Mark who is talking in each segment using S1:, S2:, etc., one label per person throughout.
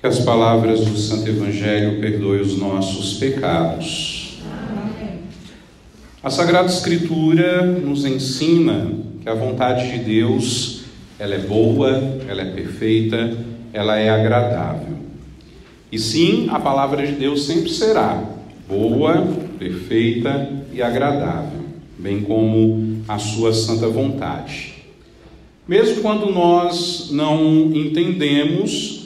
S1: Que as palavras do Santo Evangelho perdoem os nossos pecados. Amém. A Sagrada Escritura nos ensina que a vontade de Deus, ela é boa, ela é perfeita, ela é agradável. E sim, a palavra de Deus sempre será boa, perfeita e agradável, bem como a sua santa vontade. Mesmo quando nós não entendemos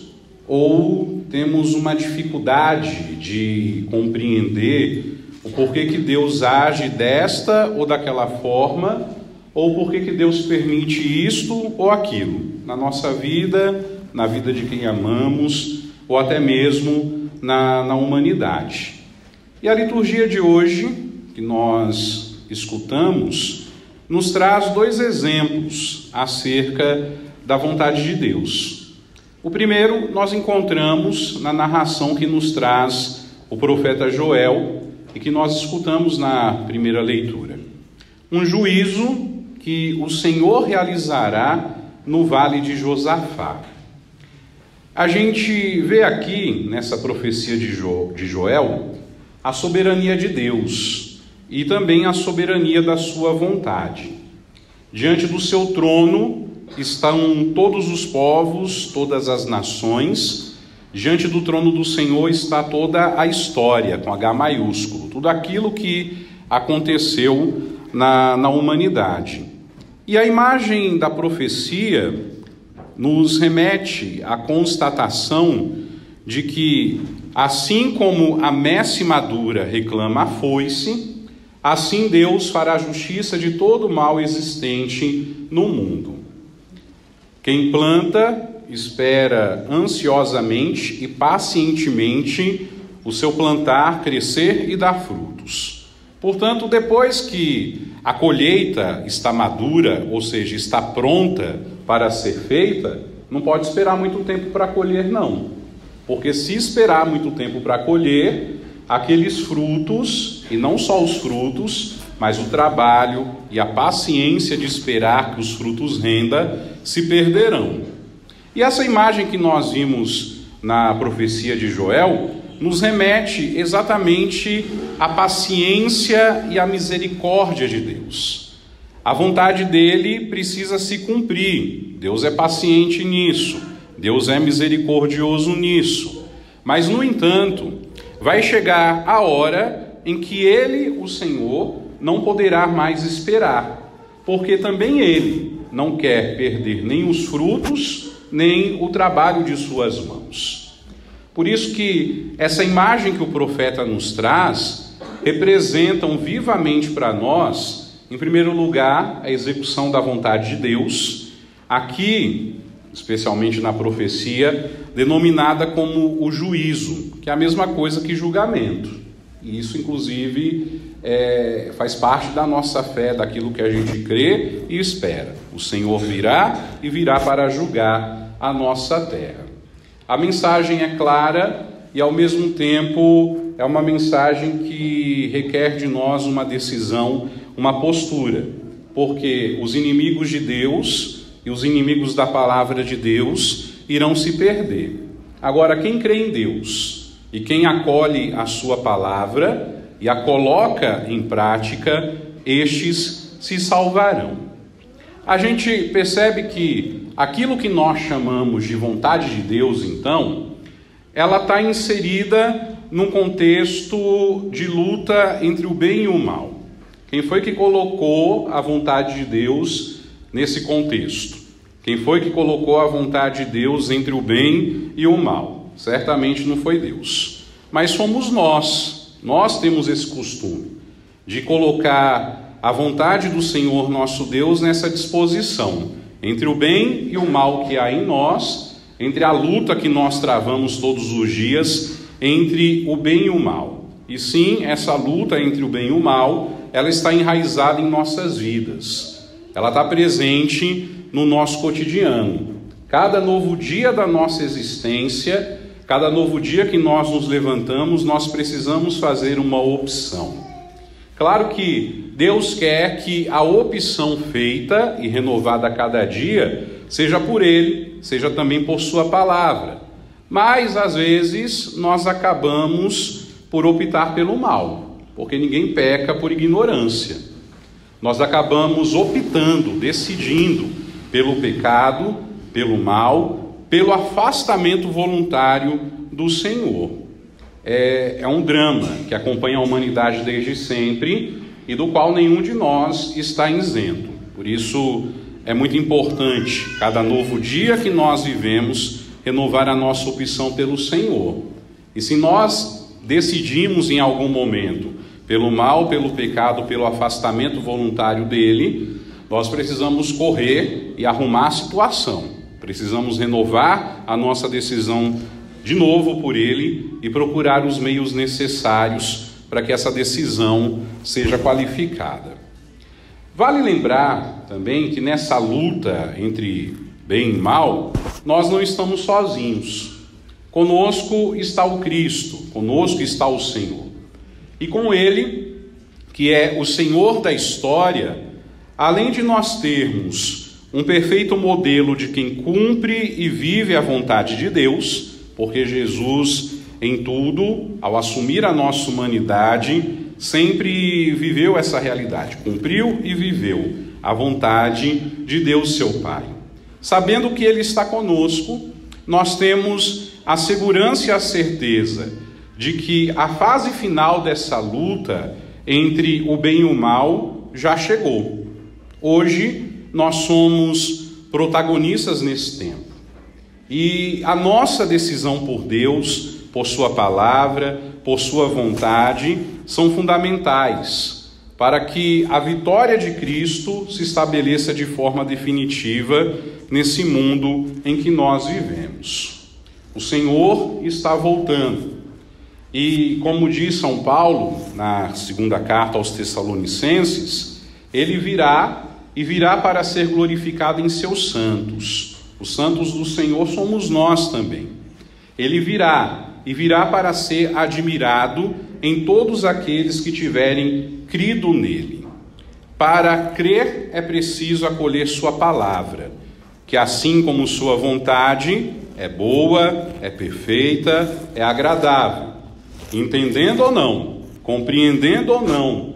S1: ou temos uma dificuldade de compreender o porquê que Deus age desta ou daquela forma, ou porquê que Deus permite isto ou aquilo, na nossa vida, na vida de quem amamos, ou até mesmo na humanidade. E a liturgia de hoje, que nós escutamos, nos traz dois exemplos acerca da vontade de Deus. O primeiro nós encontramos na narração que nos traz o profeta Joel e que nós escutamos na primeira leitura. Um juízo que o Senhor realizará no vale de Josafá. A gente vê aqui, nessa profecia de Joel, a soberania de Deus e também a soberania da sua vontade. Diante do seu trono estão todos os povos, todas as nações. Diante do trono do Senhor está toda a história, com H maiúsculo, tudo aquilo que aconteceu na humanidade. E a imagem da profecia nos remete à constatação de que, assim como a messe madura reclama a foice, assim Deus fará justiça de todo o mal existente no mundo. Quem planta, espera ansiosamente e pacientemente o seu plantar crescer e dar frutos. Portanto, depois que a colheita está madura, ou seja, está pronta para ser feita, não pode esperar muito tempo para colher, não. Porque se esperar muito tempo para colher, aqueles frutos, e não só os frutos, mas o trabalho e a paciência de esperar que os frutos rendam, se perderão. E essa imagem que nós vimos na profecia de Joel nos remete exatamente à paciência e à misericórdia de Deus. A vontade dele precisa se cumprir. Deus é paciente nisso. Deus é misericordioso nisso. Mas, no entanto, vai chegar a hora em que ele, o Senhor, não poderá mais esperar, porque também ele não quer perder nem os frutos, nem o trabalho de suas mãos. Por isso que essa imagem que o profeta nos traz representam vivamente para nós, em primeiro lugar, a execução da vontade de Deus, aqui, especialmente na profecia, denominada como o juízo, que é a mesma coisa que julgamento. E isso, inclusive, faz parte da nossa fé, daquilo que a gente crê e espera. O Senhor virá e virá para julgar a nossa terra. A mensagem é clara e, ao mesmo tempo, é uma mensagem que requer de nós uma decisão, uma postura, porque os inimigos de Deus e os inimigos da palavra de Deus irão se perder. Agora, quem crê em Deus e quem acolhe a sua palavra e a coloca em prática, estes se salvarão. A gente percebe que aquilo que nós chamamos de vontade de Deus, então, ela está inserida num contexto de luta entre o bem e o mal. Quem foi que colocou a vontade de Deus nesse contexto? Quem foi que colocou a vontade de Deus entre o bem e o mal? Certamente não foi Deus, mas fomos nós. Nós temos esse costume de colocar a vontade do Senhor nosso Deus nessa disposição, entre o bem e o mal que há em nós, entre a luta que nós travamos todos os dias, entre o bem e o mal. E sim, essa luta entre o bem e o mal, ela está enraizada em nossas vidas. Ela está presente no nosso cotidiano. Cada novo dia da nossa existência, cada novo dia que nós nos levantamos, nós precisamos fazer uma opção. Claro que Deus quer que a opção feita e renovada a cada dia seja por Ele, seja também por Sua palavra. Mas, às vezes, nós acabamos por optar pelo mal, porque ninguém peca por ignorância. Nós acabamos optando, decidindo pelo pecado, pelo mal, pelo afastamento voluntário do Senhor. É um drama que acompanha a humanidade desde sempre e do qual nenhum de nós está isento. Por isso é muito importante, cada novo dia que nós vivemos, renovar a nossa opção pelo Senhor. E se nós decidimos em algum momento pelo mal, pelo pecado, pelo afastamento voluntário dele, nós precisamos correr e arrumar a situação. Precisamos renovar a nossa decisão de novo por ele e procurar os meios necessários para que essa decisão seja qualificada. Vale lembrar também que nessa luta entre bem e mal, nós não estamos sozinhos. Conosco está o Cristo, conosco está o Senhor. E com ele, que é o Senhor da história, além de nós termos um perfeito modelo de quem cumpre e vive a vontade de Deus, porque Jesus, em tudo, ao assumir a nossa humanidade, sempre viveu essa realidade, cumpriu e viveu a vontade de Deus, seu Pai. Sabendo que Ele está conosco, nós temos a segurança e a certeza de que a fase final dessa luta entre o bem e o mal já chegou. Hoje nós somos protagonistas nesse tempo. E a nossa decisão por Deus, por sua palavra, por sua vontade, são fundamentais para que a vitória de Cristo se estabeleça de forma definitiva nesse mundo em que nós vivemos. O Senhor está voltando. E como diz São Paulo, na segunda carta aos Tessalonicenses, ele virá e virá para ser glorificado em seus santos. Os santos do Senhor somos nós também. Ele virá e virá para ser admirado em todos aqueles que tiverem crido nele. Para crer é preciso acolher sua palavra, que assim como sua vontade é boa, é perfeita, é agradável. Entendendo ou não, compreendendo ou não,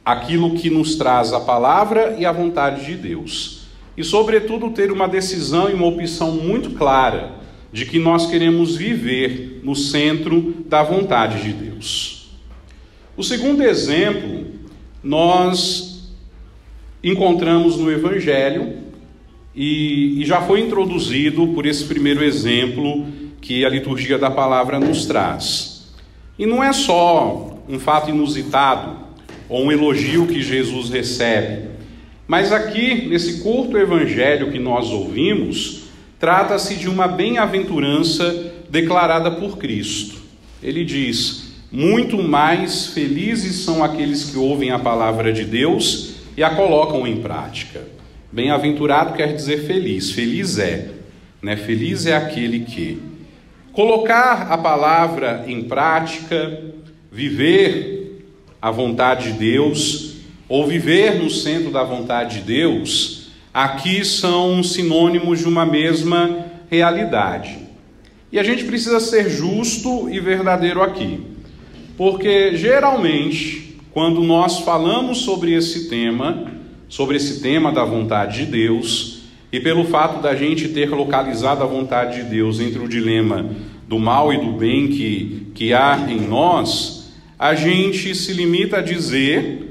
S1: aquilo que nos traz a palavra e a vontade de Deus. E, sobretudo, ter uma decisão e uma opção muito clara de que nós queremos viver no centro da vontade de Deus. O segundo exemplo, nós encontramos no Evangelho e já foi introduzido por esse primeiro exemplo que a liturgia da palavra nos traz. E não é só um fato inusitado ou um elogio que Jesus recebe, mas aqui, nesse curto evangelho que nós ouvimos, trata-se de uma bem-aventurança declarada por Cristo. Ele diz: muito mais felizes são aqueles que ouvem a palavra de Deus e a colocam em prática. Bem-aventurado quer dizer feliz, feliz é, né? Feliz é aquele que colocar a palavra em prática, viver a vontade de Deus, ou viver no centro da vontade de Deus, aqui são sinônimos de uma mesma realidade. E a gente precisa ser justo e verdadeiro aqui, porque geralmente, quando nós falamos sobre esse tema da vontade de Deus, e pelo fato da gente ter localizado a vontade de Deus entre o dilema do mal e do bem que há em nós, a gente se limita a dizer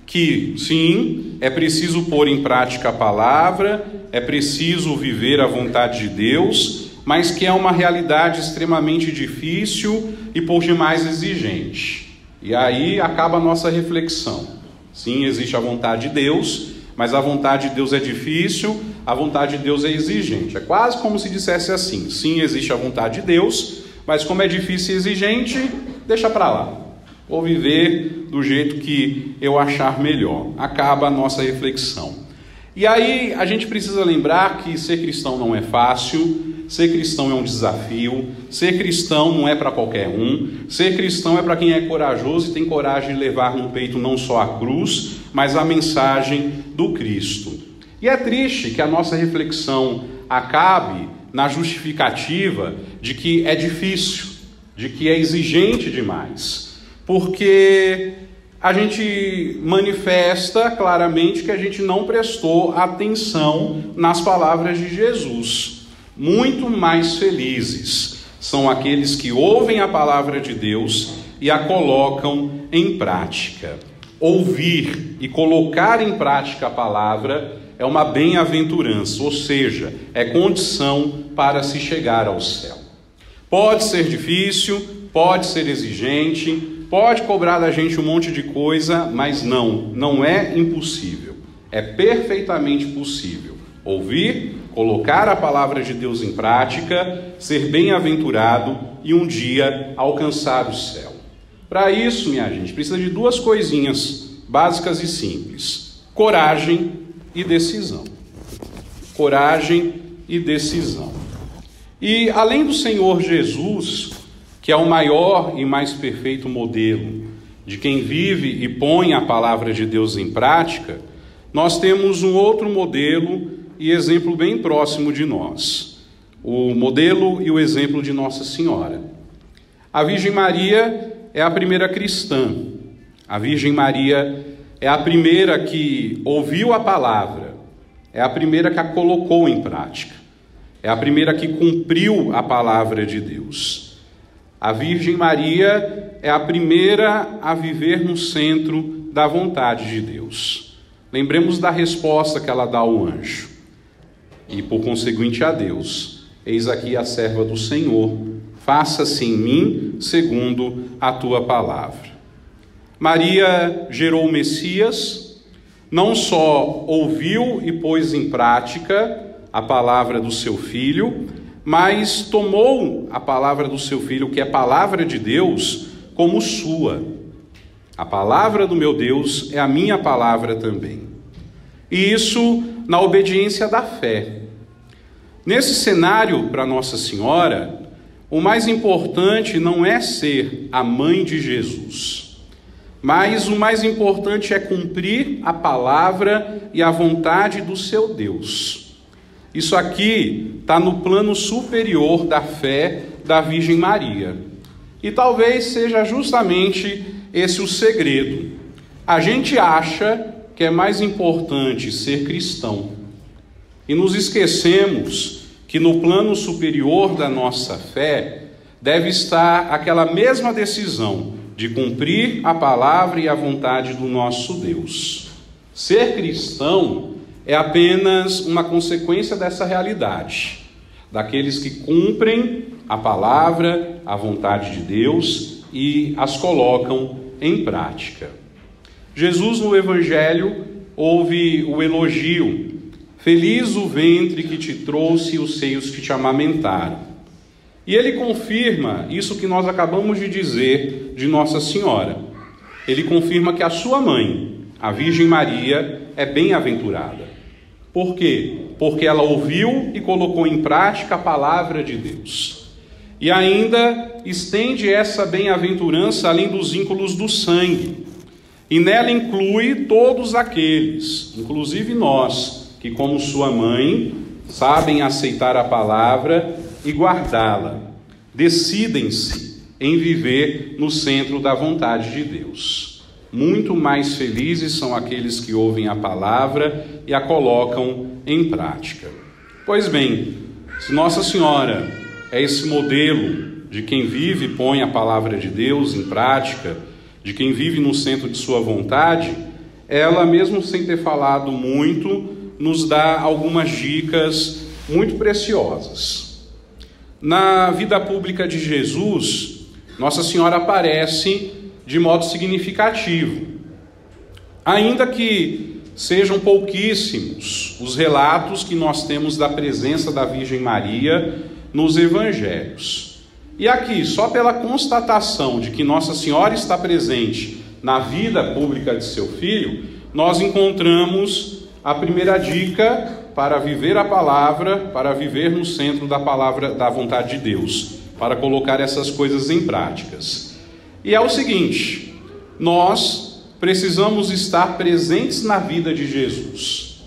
S1: que, sim, é preciso pôr em prática a palavra, é preciso viver a vontade de Deus, mas que é uma realidade extremamente difícil e por demais exigente. E aí acaba a nossa reflexão. Sim, existe a vontade de Deus, mas a vontade de Deus é difícil, a vontade de Deus é exigente. É quase como se dissesse assim: sim, existe a vontade de Deus, mas como é difícil e exigente, deixa para lá. Vou viver do jeito que eu achar melhor. Acaba a nossa reflexão. E aí a gente precisa lembrar que ser cristão não é fácil, ser cristão é um desafio, ser cristão não é para qualquer um, ser cristão é para quem é corajoso e tem coragem de levar no peito não só a cruz, mas a mensagem do Cristo. E é triste que a nossa reflexão acabe na justificativa de que é difícil, de que é exigente demais, porque a gente manifesta claramente que a gente não prestou atenção nas palavras de Jesus. Muito mais felizes são aqueles que ouvem a palavra de Deus e a colocam em prática. Ouvir e colocar em prática a palavra é uma bem-aventurança, ou seja, é condição para se chegar ao céu. Pode ser difícil, pode ser exigente, pode cobrar da gente um monte de coisa, mas não é impossível. É perfeitamente possível ouvir, colocar a palavra de Deus em prática, ser bem-aventurado e um dia alcançar o céu. Para isso, minha gente, precisa de duas coisinhas básicas e simples: coragem e decisão. Coragem e decisão. E além do Senhor Jesus, que é o maior e mais perfeito modelo de quem vive e põe a palavra de Deus em prática, nós temos um outro modelo e exemplo bem próximo de nós: o modelo e o exemplo de Nossa Senhora. A Virgem Maria é a primeira cristã. A Virgem Maria é a primeira que ouviu a palavra, é a primeira que a colocou em prática, é a primeira que cumpriu a palavra de Deus. A Virgem Maria é a primeira a viver no centro da vontade de Deus. Lembremos da resposta que ela dá ao anjo e, por conseguinte, a Deus: eis aqui a serva do Senhor, faça-se em mim segundo a tua palavra. Maria gerou o Messias, não só ouviu e pôs em prática a palavra do seu filho, mas tomou a palavra do seu filho, que é palavra de Deus, como sua. A palavra do meu Deus é a minha palavra também. E isso na obediência da fé. Nesse cenário, para Nossa Senhora, o mais importante não é ser a mãe de Jesus, mas o mais importante é cumprir a palavra e a vontade do seu Deus. Isso aqui está no plano superior da fé da Virgem Maria. E talvez seja justamente esse o segredo. A gente acha que é mais importante ser cristão, e nos esquecemos que no plano superior da nossa fé deve estar aquela mesma decisão de cumprir a palavra e a vontade do nosso Deus. Ser cristão é apenas uma consequência dessa realidade, daqueles que cumprem a palavra, a vontade de Deus e as colocam em prática. Jesus, no Evangelho, ouve o elogio: feliz o ventre que te trouxe e os seios que te amamentaram. E ele confirma isso que nós acabamos de dizer de Nossa Senhora. Ele confirma que a sua mãe, a Virgem Maria, é bem-aventurada. Por quê? Porque ela ouviu e colocou em prática a palavra de Deus. E ainda estende essa bem-aventurança além dos vínculos do sangue. E nela inclui todos aqueles, inclusive nós, que como sua mãe, sabem aceitar a palavra e guardá-la. Decidem-se em viver no centro da vontade de Deus. Muito mais felizes são aqueles que ouvem a palavra e a colocam em prática. Pois bem, se Nossa Senhora é esse modelo de quem vive e põe a palavra de Deus em prática, de quem vive no centro de sua vontade, ela, mesmo sem ter falado muito, nos dá algumas dicas muito preciosas. Na vida pública de Jesus, Nossa Senhora aparece de modo significativo, ainda que sejam pouquíssimos os relatos que nós temos da presença da Virgem Maria nos Evangelhos. E aqui, só pela constatação de que Nossa Senhora está presente na vida pública de seu filho, nós encontramos a primeira dica para viver a palavra, para viver no centro da palavra, da vontade de Deus, para colocar essas coisas em práticas. E é o seguinte: nós precisamos estar presentes na vida de Jesus.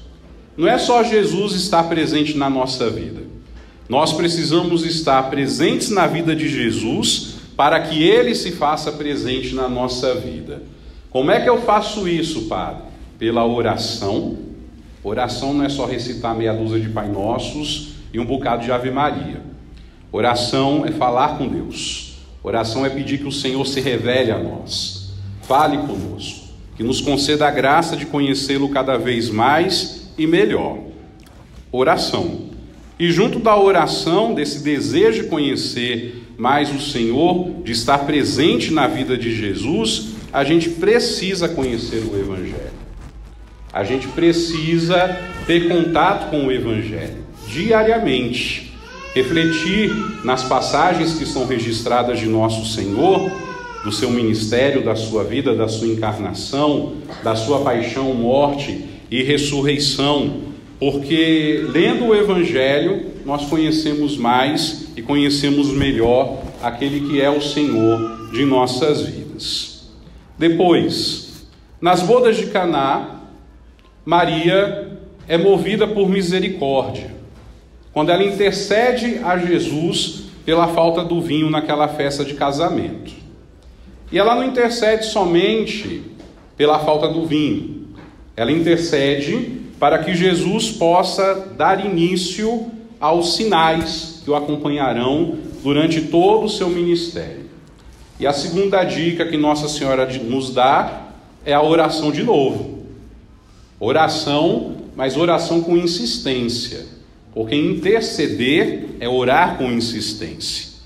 S1: não é só Jesus estar presente na nossa vida. Nós precisamos estar presentes na vida de Jesus para que Ele se faça presente na nossa vida. Como é que eu faço isso, Padre? Pela oração. Oração não é só recitar meia dúzia de Pai Nossos e um bocado de Ave Maria. Oração é falar com Deus. Oração é pedir que o Senhor se revele a nós. Fale conosco. Que nos conceda a graça de conhecê-lo cada vez mais e melhor. Oração. E junto da oração, desse desejo de conhecer mais o Senhor, de estar presente na vida de Jesus, a gente precisa conhecer o Evangelho. A gente precisa ter contato com o Evangelho diariamente, refletir nas passagens que são registradas de nosso Senhor, do seu ministério, da sua vida, da sua encarnação, da sua paixão, morte e ressurreição, porque lendo o Evangelho nós conhecemos mais e conhecemos melhor aquele que é o Senhor de nossas vidas. Depois, nas bodas de Caná, Maria é movida por misericórdia, quando ela intercede a Jesus pela falta do vinho naquela festa de casamento. E ela não intercede somente pela falta do vinho, ela intercede para que Jesus possa dar início aos sinais que o acompanharão durante todo o seu ministério. E a segunda dica que Nossa Senhora nos dá é a oração de novo. Oração, mas oração com insistência, porque interceder é orar com insistência,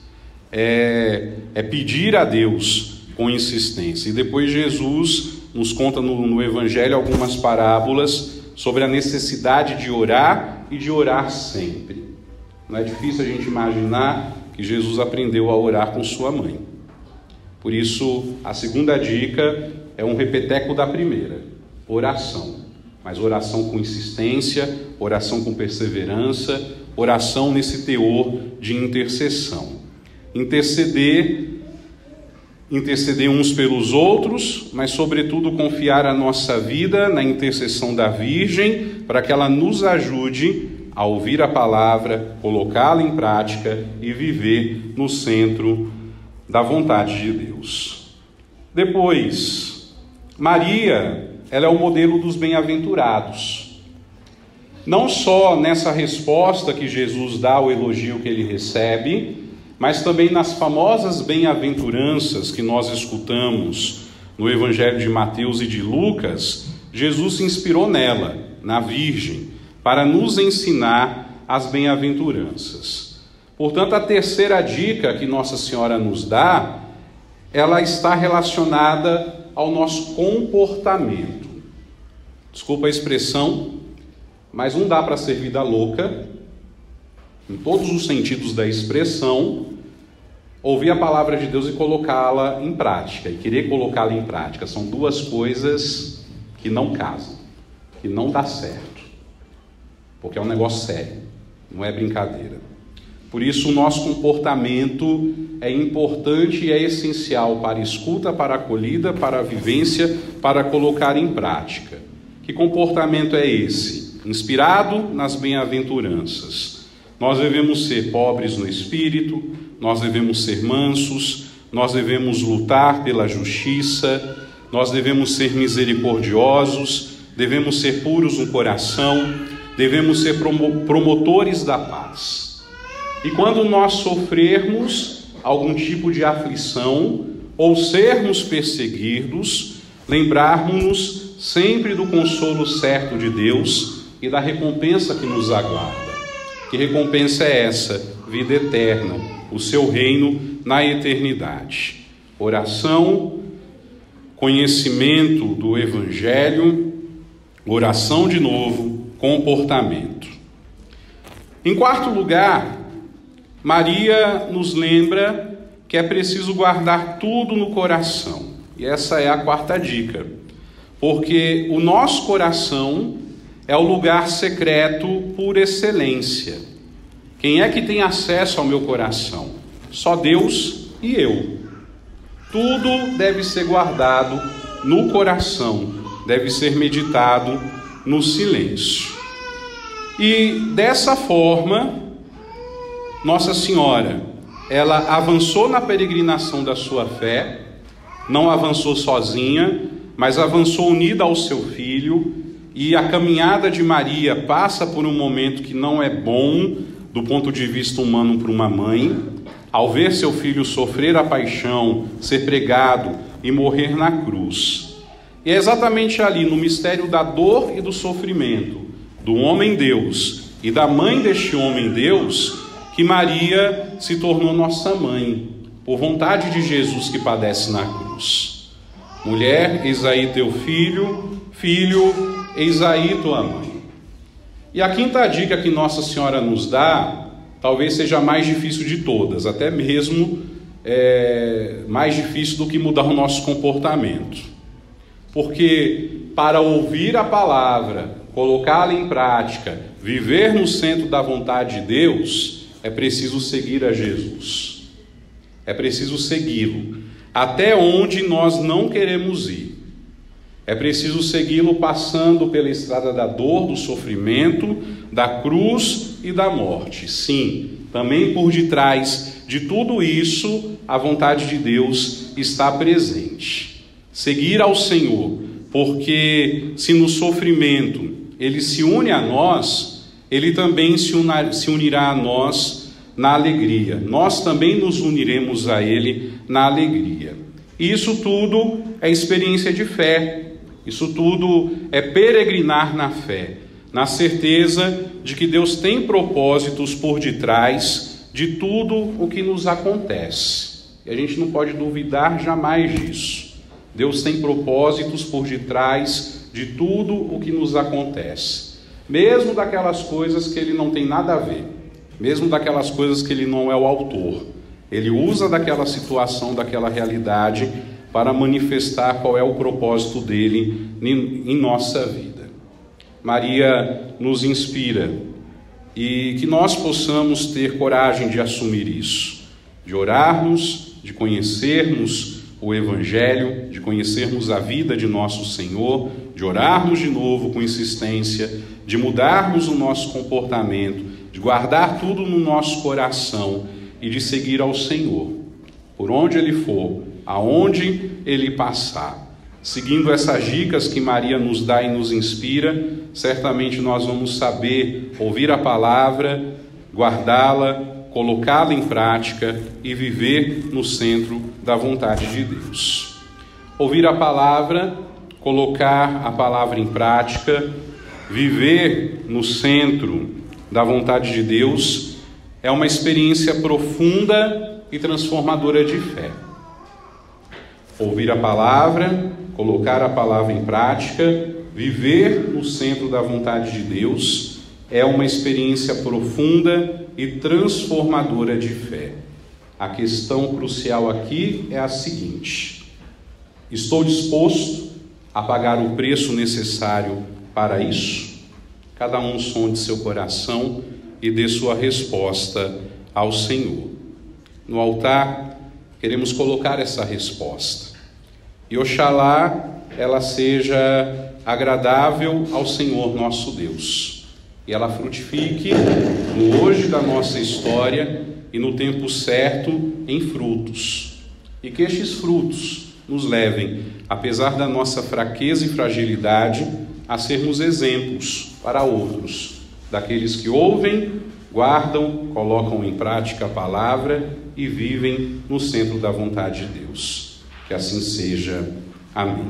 S1: é pedir a Deus com insistência. E depois Jesus nos conta no Evangelho algumas parábolas sobre a necessidade de orar e de orar sempre. Não é difícil a gente imaginar que Jesus aprendeu a orar com sua mãe. Por isso, a segunda dica é um repeteco da primeira: oração. Mas oração com insistência, oração com perseverança, oração nesse teor de intercessão. Interceder uns pelos outros, mas sobretudo confiar a nossa vida na intercessão da Virgem, para que ela nos ajude a ouvir a palavra, colocá-la em prática e viver no centro da vontade de Deus. Depois, Maria, ela é o modelo dos bem-aventurados. Não só nessa resposta que Jesus dá ao elogio que ele recebe, mas também nas famosas bem-aventuranças que nós escutamos no Evangelho de Mateus e de Lucas. Jesus se inspirou nela, na Virgem, para nos ensinar as bem-aventuranças. Portanto, a terceira dica que Nossa Senhora nos dá, ela está relacionada ao nosso comportamento. Desculpa a expressão, mas não dá para ser vida louca, em todos os sentidos da expressão, ouvir a palavra de Deus e colocá-la em prática, e querer colocá-la em prática. São duas coisas que não casam, que não dá certo, porque é um negócio sério, não é brincadeira. Por isso o nosso comportamento é importante e é essencial para a escuta, para a acolhida, para a vivência, para colocar em prática. Que comportamento é esse? Inspirado nas bem-aventuranças. Nós devemos ser pobres no espírito, nós devemos ser mansos, nós devemos lutar pela justiça, nós devemos ser misericordiosos, devemos ser puros no coração, devemos ser promotores da paz. E quando nós sofrermos algum tipo de aflição ou sermos perseguidos, lembrarmos-nos sempre do consolo certo de Deus e da recompensa que nos aguarda. Que recompensa é essa? Vida eterna, o seu reino na eternidade. Oração, conhecimento do Evangelho, oração de novo, comportamento. Em quarto lugar, Maria nos lembra que é preciso guardar tudo no coração. E essa é a quarta dica. Porque o nosso coração é o lugar secreto por excelência. Quem é que tem acesso ao meu coração? Só Deus e eu. Tudo deve ser guardado no coração, deve ser meditado no silêncio. E dessa forma, Nossa Senhora, ela avançou na peregrinação da sua fé, não avançou sozinha, mas avançou unida ao seu filho, e a caminhada de Maria passa por um momento que não é bom do ponto de vista humano para uma mãe, ao ver seu filho sofrer a paixão, ser pregado e morrer na cruz. E é exatamente ali, no mistério da dor e do sofrimento, do homem-Deus e da mãe deste homem-Deus, que Maria se tornou nossa mãe, por vontade de Jesus que padece na cruz. Mulher, eis aí teu filho, filho, eis aí tua mãe. E a quinta dica que Nossa Senhora nos dá, talvez seja a mais difícil de todas, até mesmo mais difícil do que mudar o nosso comportamento. Porque para ouvir a palavra, colocá-la em prática, viver no centro da vontade de Deus, é preciso seguir a Jesus. É preciso segui-lo, até onde nós não queremos ir. É preciso segui-lo passando pela estrada da dor, do sofrimento, da cruz e da morte. Sim, também por detrás de tudo isso, a vontade de Deus está presente. Seguir ao Senhor, porque se no sofrimento Ele se une a nós, Ele também se unirá a nós na alegria. Nós também nos uniremos a Ele na alegria. E isso tudo é experiência de fé. Isso tudo é peregrinar na fé, na certeza de que Deus tem propósitos por detrás de tudo o que nos acontece. E a gente não pode duvidar jamais disso. Deus tem propósitos por detrás de tudo o que nos acontece. Mesmo daquelas coisas que Ele não tem nada a ver. Mesmo daquelas coisas que Ele não é o autor. Ele usa daquela situação, daquela realidade, para manifestar qual é o propósito dele em nossa vida. Maria nos inspira, e que nós possamos ter coragem de assumir isso, de orarmos, de conhecermos o Evangelho, de conhecermos a vida de nosso Senhor, de orarmos de novo com insistência, de mudarmos o nosso comportamento, de guardar tudo no nosso coração e de seguir ao Senhor, por onde Ele for, aonde Ele passar. Seguindo essas dicas que Maria nos dá e nos inspira, certamente nós vamos saber ouvir a palavra, guardá-la, colocá-la em prática e viver no centro da vontade de Deus. Ouvir a palavra, colocar a palavra em prática, viver no centro da vontade de Deus, é uma experiência profunda e transformadora de fé. Ouvir a palavra, colocar a palavra em prática, viver no centro da vontade de Deus, é uma experiência profunda e transformadora de fé. A questão crucial aqui é a seguinte: estou disposto a pagar o preço necessário para isso? Cada um sonde seu coração e dê sua resposta ao Senhor. No altar, queremos colocar essa resposta. E oxalá ela seja agradável ao Senhor nosso Deus. E ela frutifique no hoje da nossa história e no tempo certo em frutos. E que estes frutos nos levem, apesar da nossa fraqueza e fragilidade, a sermos exemplos para outros, daqueles que ouvem, guardam, colocam em prática a palavra e vivem no centro da vontade de Deus. Que assim seja. Amém.